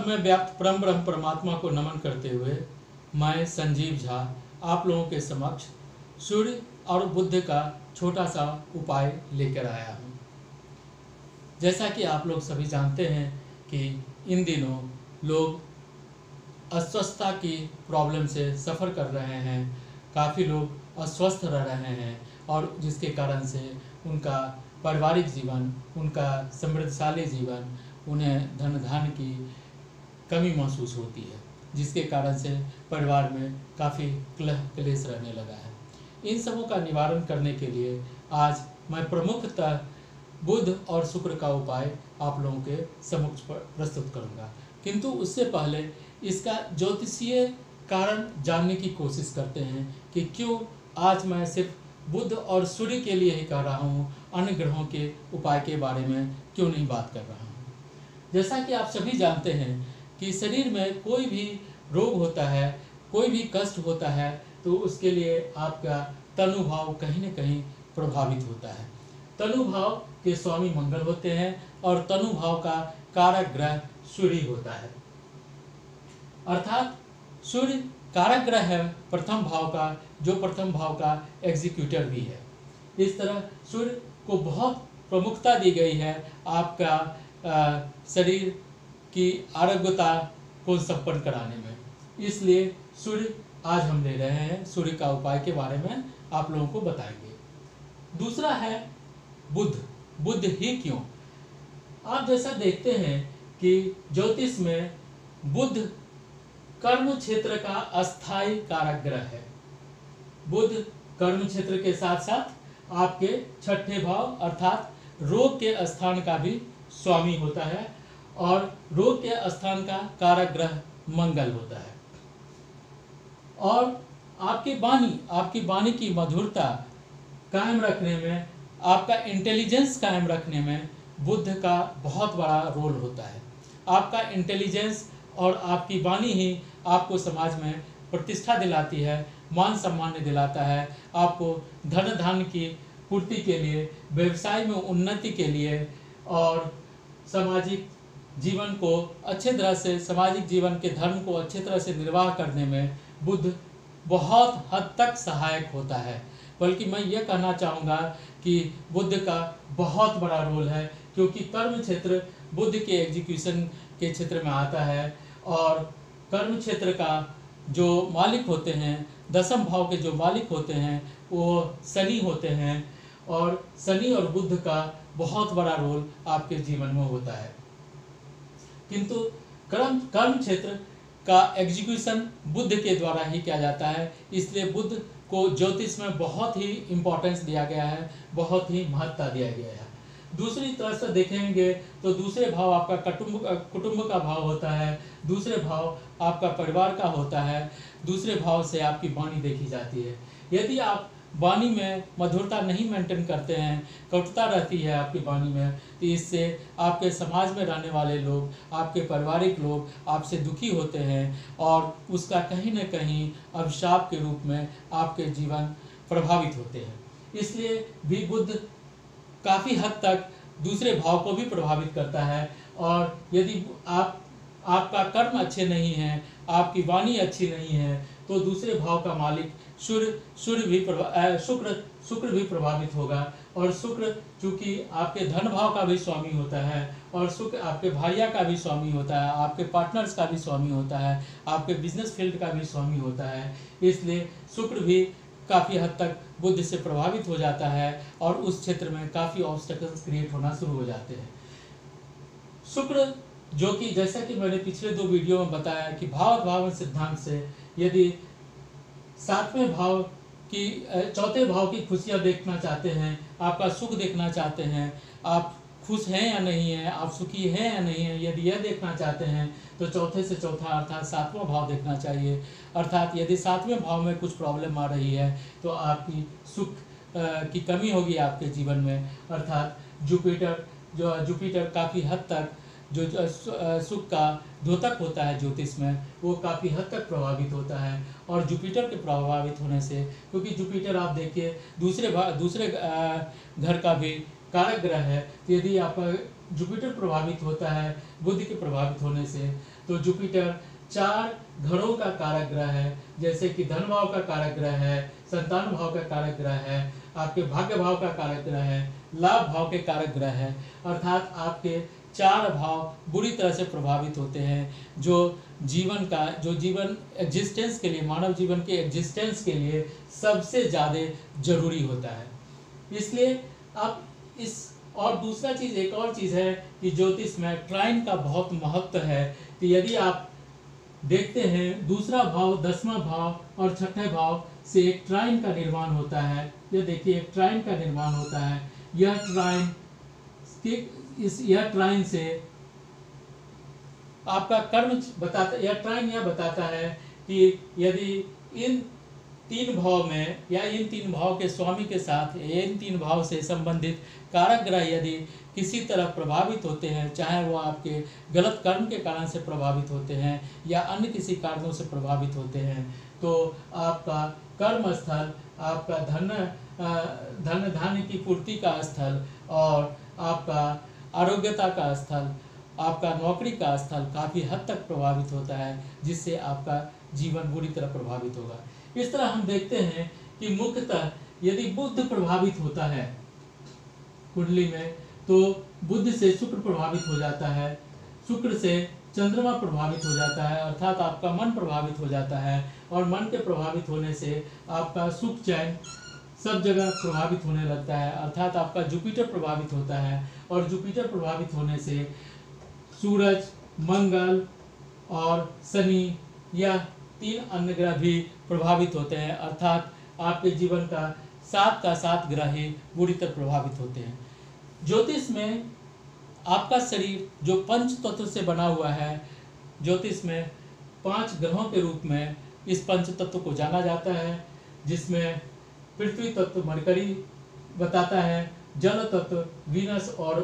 सर्वव्याप्त परम ब्रह्म परमात्मा को नमन करते हुए मैं संजीव झा आप लोगों के समक्ष सूर्य और बुध का छोटा सा उपाय लेकर आया हूँ। जैसा कि आप लोग सभी जानते हैं कि इन दिनों लोग अस्वस्थता की प्रॉब्लम से सफ़र कर रहे हैं, काफ़ी लोग अस्वस्थ रह रहे हैं और जिसके कारण से उनका पारिवारिक जीवन, उनका समृद्धशाली जीवन, उन्हें धन धान्य की कमी महसूस होती है, जिसके कारण से परिवार में काफ़ी कलह क्लेश रहने लगा है। इन सबों का निवारण करने के लिए आज मैं प्रमुखतः बुध और शुक्र का उपाय आप लोगों के समक्ष प्रस्तुत करूंगा, किंतु उससे पहले इसका ज्योतिषीय कारण जानने की कोशिश करते हैं कि क्यों आज मैं सिर्फ बुध और सूर्य के लिए ही कह रहा हूँ, अन्य ग्रहों के उपाय के बारे में क्यों नहीं बात कर रहा हूँ। जैसा कि आप सभी जानते हैं कि शरीर में कोई भी रोग होता है, कोई भी कष्ट होता है, तो उसके लिए आपका तनुभाव कहीं न कहीं प्रभावित होता है। तनुभाव के स्वामी मंगल होते हैं और तनुभाव का कारक ग्रह सूर्य होता है, अर्थात सूर्य कारक ग्रह है प्रथम भाव का, जो प्रथम भाव का एग्जीक्यूटर भी है। इस तरह सूर्य को बहुत प्रमुखता दी गई है आपका शरीर की आरोग्यता को संपन्न कराने में। इसलिए सूर्य आज हम ले रहे हैं, सूर्य का उपाय के बारे में आप लोगों को बताएंगे। दूसरा है बुध। बुध ही क्यों? आप जैसा देखते हैं कि ज्योतिष में बुध कर्म क्षेत्र का अस्थाई कारक ग्रह है। बुध कर्म क्षेत्र के साथ साथ आपके छठे भाव अर्थात रोग के स्थान का भी स्वामी होता है और रोग के स्थान का कारक ग्रह मंगल होता है। और आपकी वाणी की मधुरता कायम रखने में, आपका इंटेलिजेंस कायम रखने में बुध का बहुत बड़ा रोल होता है। आपका इंटेलिजेंस और आपकी वाणी ही आपको समाज में प्रतिष्ठा दिलाती है, मान सम्मान दिलाता है, आपको धन धान्य की पूर्ति के लिए, व्यवसाय में उन्नति के लिए और सामाजिक जीवन को अच्छे तरह से, सामाजिक जीवन के धर्म को अच्छे तरह से निर्वाह करने में बुध बहुत हद तक सहायक होता है। बल्कि मैं ये कहना चाहूँगा कि बुध का बहुत बड़ा रोल है, क्योंकि कर्म क्षेत्र बुध के एग्जीक्यूशन के क्षेत्र में आता है और कर्म क्षेत्र का जो मालिक होते हैं, दसम भाव के जो मालिक होते हैं वो शनि होते हैं और शनि और बुध का बहुत बड़ा रोल आपके जीवन में होता है। किंतु कर्म क्षेत्र का एग्जीक्यूशन बुध के द्वारा ही किया जाता है, इसलिए बुध को ज्योतिष में बहुत ही इम्पोर्टेंस दिया गया है, बहुत ही महत्ता दिया गया है। दूसरी तरह से देखेंगे तो दूसरे भाव आपका कुटुंब का भाव होता है, दूसरे भाव आपका परिवार का होता है, दूसरे भाव से आपकी वाणी देखी जाती है। यदि आप वाणी में मधुरता नहीं मेंटेन करते हैं, कटुता रहती है आपकी वाणी में, तो इससे आपके समाज में रहने वाले लोग, आपके पारिवारिक लोग आपसे दुखी होते हैं और उसका कहीं न कहीं अभिशाप के रूप में आपके जीवन प्रभावित होते हैं। इसलिए भी बुध काफ़ी हद तक दूसरे भाव को भी प्रभावित करता है और यदि आपका कर्म अच्छे नहीं हैं, आपकी वाणी अच्छी नहीं है, तो दूसरे भाव का मालिक शुक्र भी प्रभावित होगा। और शुक्र चूँकि आपके धन भाव का भी स्वामी होता है और शुक्र आपके भाइया का भी स्वामी होता है, आपके पार्टनर्स का भी स्वामी होता है, आपके बिजनेस फील्ड का भी स्वामी होता है, इसलिए शुक्र भी काफ़ी हद तक बुध से प्रभावित हो जाता है और उस क्षेत्र में काफ़ी ऑब्स्टेकल्स क्रिएट होना शुरू हो जाते हैं। शुक्र जो कि जैसा कि मैंने पिछले 2 वीडियो में बताया कि भाव सिद्धांत से यदि सातवें भाव की, चौथे भाव की खुशियाँ देखना चाहते हैं, आपका सुख देखना चाहते हैं, आप खुश हैं या नहीं हैं, आप सुखी हैं या नहीं हैं, यदि यह देखना चाहते हैं तो चौथे से चौथा अर्थात सातवां भाव देखना चाहिए। अर्थात यदि सातवें भाव में कुछ प्रॉब्लम आ रही है तो आपकी सुख की कमी होगी आपके जीवन में, अर्थात जुपिटर काफ़ी हद तक जो सुख का द्योतक होता है ज्योतिष में, वो काफ़ी हद तक प्रभावित होता है। और जुपिटर के प्रभावित होने से, क्योंकि जुपिटर आप देखिए दूसरे घर का भी कारक ग्रह है, तो यदि आप जुपिटर प्रभावित होता है बुध के प्रभावित होने से, तो जुपिटर 4 घरों का कारक ग्रह है, जैसे कि धन भाव का कारक ग्रह है, संतान भाव का कारक ग्रह है, आपके भाग्य भाव का कारक ग्रह है, लाभ भाव के कारक ग्रह है। अर्थात आपके 4 भाव बुरी तरह से प्रभावित होते हैं, जो जीवन एग्जिस्टेंस के लिए, मानव जीवन के एग्जिस्टेंस के लिए सबसे ज़्यादा जरूरी होता है। इसलिए आप और दूसरा चीज़, एक और चीज़ है कि ज्योतिष में ट्राइन का बहुत महत्व है। कि यदि आप देखते हैं, दूसरा भाव, 10वां भाव और 6ठे भाव से एक ट्राइन का निर्माण होता है। ये देखिए, एक ट्राइन का निर्माण होता है। यह ट्राइन से आपका कर्म बताता, यह ट्राइन यह बताता है कि यदि इन 3 भाव में या इन 3 भाव के स्वामी के साथ इन 3 भाव से संबंधित कारक ग्रह यदि किसी तरह प्रभावित होते हैं, चाहे वो आपके गलत कर्म के कारण से प्रभावित होते हैं या अन्य किसी कारणों से प्रभावित होते हैं, तो आपका कर्म स्थल, आपका धन धान्य की पूर्ति का स्थल और आपका आरोग्यता का स्थल, आपका नौकरी का स्थल काफ़ी हद तक प्रभावित होता है, जिससे आपका जीवन बुरी तरह प्रभावित होगा। इस तरह हम देखते हैं कि मुख्यतः यदि बुध प्रभावित होता है कुंडली में, तो बुध से शुक्र प्रभावित हो जाता है, शुक्र से चंद्रमा प्रभावित हो जाता है, अर्थात आपका मन प्रभावित हो जाता है, और मन के प्रभावित होने से आपका सुख चैन सब जगह प्रभावित होने लगता है, अर्थात आपका जुपिटर प्रभावित होता है, और जुपिटर प्रभावित होने से सूरज, मंगल और शनि या 3 अन्य ग्रह भी प्रभावित होते हैं, अर्थात आपके जीवन का 7 ग्रह ही बुरी तरह प्रभावित होते हैं। ज्योतिष में आपका शरीर जो पंच तत्व से बना हुआ है, ज्योतिष में 5 ग्रहों के रूप में इस पंच तत्व को जाना जाता है, जिसमें पृथ्वी तत्व मरकरी बताता है, जल तत्व वीनस और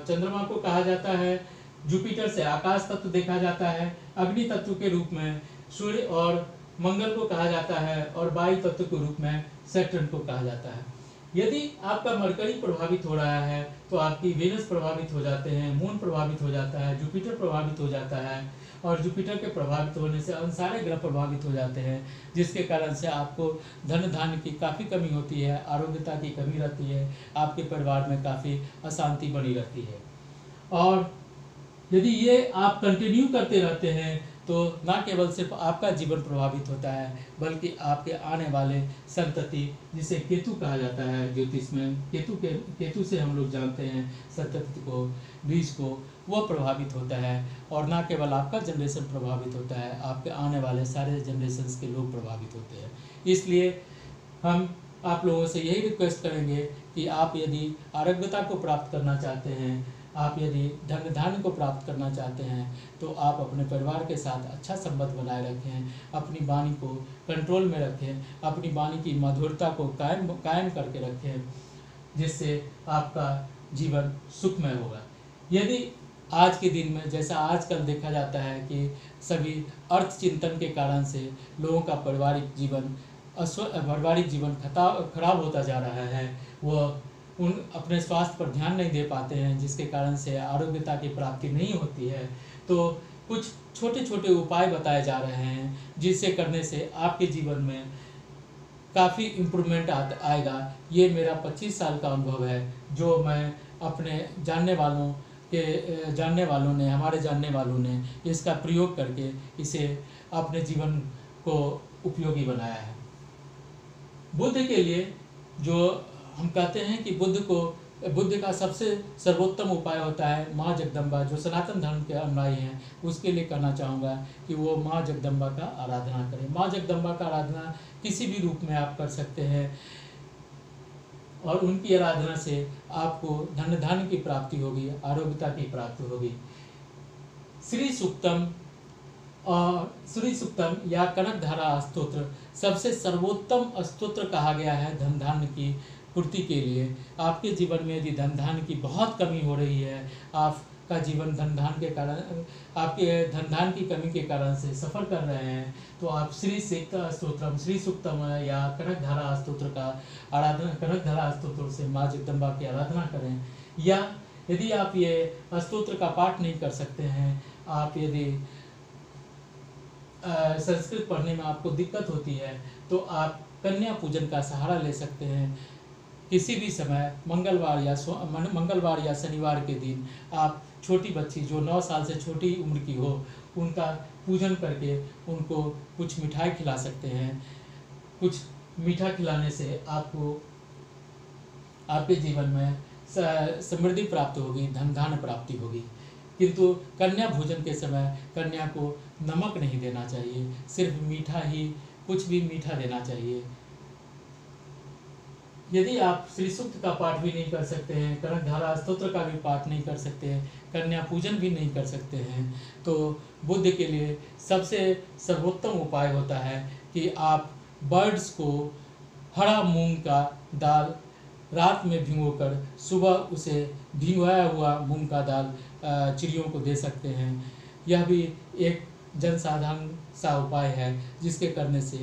चंद्रमा को कहा जाता है, जुपिटर से आकाश तत्व देखा जाता है, अग्नि तत्व के रूप में सूर्य और मंगल को कहा जाता है, और वायु तत्व के रूप में सैटर्न को कहा जाता है। यदि आपका मरकरी प्रभावित हो रहा है तो आपकी वेनस प्रभावित हो जाते हैं, मून प्रभावित हो जाता है, जुपिटर प्रभावित हो जाता है, और जुपिटर के प्रभावित होने से अन्य सारे ग्रह प्रभावित हो जाते हैं, जिसके कारण से आपको धन धान्य की काफ़ी कमी होती है, आरोग्यता की कमी रहती है, आपके परिवार में काफ़ी अशांति बनी रहती है। और यदि ये आप कंटिन्यू करते रहते हैं तो ना केवल सिर्फ आपका जीवन प्रभावित होता है, बल्कि आपके आने वाले संतति, जिसे केतु कहा जाता है ज्योतिष में, केतु से हम लोग जानते हैं संतति को, बीज को, वह प्रभावित होता है। और ना केवल आपका जनरेशन प्रभावित होता है, आपके आने वाले सारे जनरेशन्स के लोग प्रभावित होते हैं। इसलिए हम आप लोगों से यही रिक्वेस्ट करेंगे कि आप यदि आरोग्यता को प्राप्त करना चाहते हैं, आप यदि धन धान्य को प्राप्त करना चाहते हैं, तो आप अपने परिवार के साथ अच्छा संबंध बनाए रखें, अपनी वाणी को कंट्रोल में रखें, अपनी वाणी की मधुरता को कायम करके रखें, जिससे आपका जीवन सुखमय होगा। यदि आज के दिन में, जैसा आजकल देखा जाता है कि सभी अर्थ चिंतन के कारण से लोगों का पारिवारिक जीवन खराब होता जा रहा है, वह उन अपने स्वास्थ्य पर ध्यान नहीं दे पाते हैं, जिसके कारण से आरोग्यता की प्राप्ति नहीं होती है। तो कुछ छोटे छोटे उपाय बताए जा रहे हैं, जिससे करने से आपके जीवन में काफ़ी इम्प्रूवमेंट आएगा। ये मेरा 25 साल का अनुभव है, जो मैं अपने जानने वालों ने हमारे जानने वालों ने इसका प्रयोग करके इसे अपने जीवन को उपयोगी बनाया है। बुद्ध के लिए जो हम कहते हैं कि बुद्ध का सबसे सर्वोत्तम उपाय होता है माँ जगदम्बा, जो सनातन धर्म के अनुयायी हैं, उसके लिए कहना चाहूँगा कि वो माँ जगदम्बा का आराधना करें। माँ जगदम्बा का आराधना किसी भी रूप में आप कर सकते हैं, और उनकी आराधना से आपको धन धान्य की प्राप्ति होगी, आरोग्यता की प्राप्ति होगी। श्री सूक्तम या कनकधारा स्तोत्र सबसे सर्वोत्तम स्तोत्र कहा गया है धन धान्य की पूर्ति के लिए। आपके जीवन में यदि धन धान्य की बहुत कमी हो रही है, आपका जीवन धन धान्य के कारण, आपके धन धान्य की कमी के कारण से सफ़र कर रहे हैं, तो आप श्री सूक्तम या कनकधारा स्तोत्र का कनकधारा स्तोत्र से माँ जगदम्बा की आराधना करें। या यदि आप ये स्तोत्र का पाठ नहीं कर सकते हैं, आप यदि संस्कृत पढ़ने में आपको दिक्कत होती है तो आप कन्या पूजन का सहारा ले सकते हैं। किसी भी समय मंगलवार या शनिवार के दिन आप छोटी बच्ची जो 9 साल से छोटी उम्र की हो उनका पूजन करके उनको कुछ मिठाई खिला सकते हैं। कुछ मीठा खिलाने से आपको आपके जीवन में समृद्धि प्राप्त होगी, धन धान्य प्राप्ति होगी। किंतु कन्या भोजन के समय कन्या को नमक नहीं देना चाहिए, सिर्फ मीठा ही, कुछ भी मीठा देना चाहिए। यदि आप श्री सूक्त का पाठ भी नहीं कर सकते हैं, कनकधारा स्तोत्र का भी पाठ नहीं कर सकते हैं, कन्या पूजन भी नहीं कर सकते हैं, तो बुद्ध के लिए सबसे सर्वोत्तम उपाय होता है कि आप बर्ड्स को हरा मूंग का दाल रात में भिगोकर सुबह उसे भिगोया हुआ मूंग का दाल चिड़ियों को दे सकते हैं। यह भी एक जनसाधारण सा उपाय है जिसके करने से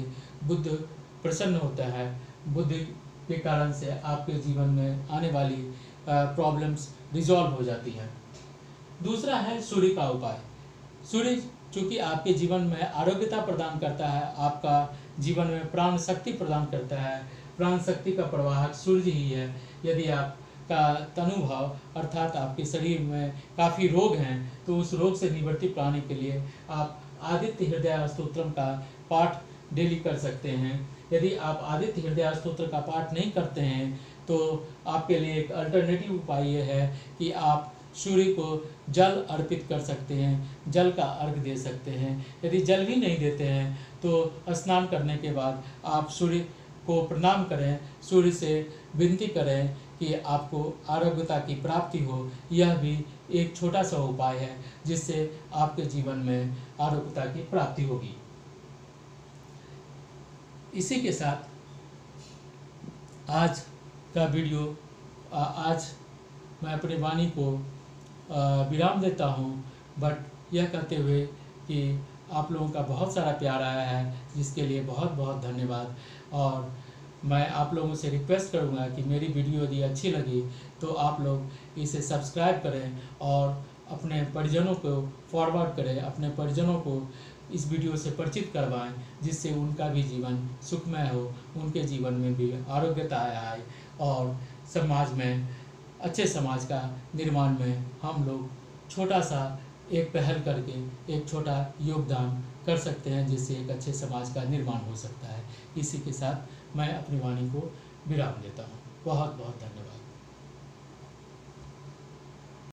बुद्ध प्रसन्न होता है। बुद्ध के कारण से आपके जीवन में आने वाली प्रॉब्लम्स रिजॉल्व हो जाती हैं। दूसरा है सूर्य का उपाय। सूर्य चूँकि आपके जीवन में आरोग्यता प्रदान करता है, आपका जीवन में प्राण शक्ति प्रदान करता है, प्राण शक्ति का प्रवाहक सूर्य ही है। यदि आपका तनुभाव अर्थात आपके शरीर में काफ़ी रोग हैं तो उस रोग से निवृत्ति पाने के लिए आप आदित्य हृदय स्तोत्रम का पाठ डेली कर सकते हैं। यदि आप आदित्य हृदय स्तोत्र का पाठ नहीं करते हैं तो आपके लिए एक अल्टरनेटिव उपाय ये है कि आप सूर्य को जल अर्पित कर सकते हैं, जल का अर्घ दे सकते हैं। यदि जल भी नहीं देते हैं तो स्नान करने के बाद आप सूर्य को प्रणाम करें, सूर्य से विनती करें कि आपको आरोग्यता की प्राप्ति हो। यह भी एक छोटा सा उपाय है जिससे आपके जीवन में आरोग्यता की प्राप्ति होगी। इसी के साथ आज का वीडियो आज मैं अपनी वाणी को विराम देता हूँ, बट यह कहते हुए कि आप लोगों का बहुत सारा प्यार आया है जिसके लिए बहुत बहुत धन्यवाद। और मैं आप लोगों से रिक्वेस्ट करूँगा कि मेरी वीडियो यदि अच्छी लगी तो आप लोग इसे सब्सक्राइब करें और अपने परिजनों को फॉरवर्ड करें, अपने परिजनों को इस वीडियो से परिचित करवाएं जिससे उनका भी जीवन सुखमय हो, उनके जीवन में भी आरोग्यता आए और समाज में अच्छे समाज का निर्माण में हम लोग छोटा सा एक पहल करके एक छोटा योगदान कर सकते हैं जिससे एक अच्छे समाज का निर्माण हो सकता है। इसी के साथ मैं अपनी वाणी को विराम देता हूँ। बहुत बहुत धन्यवाद।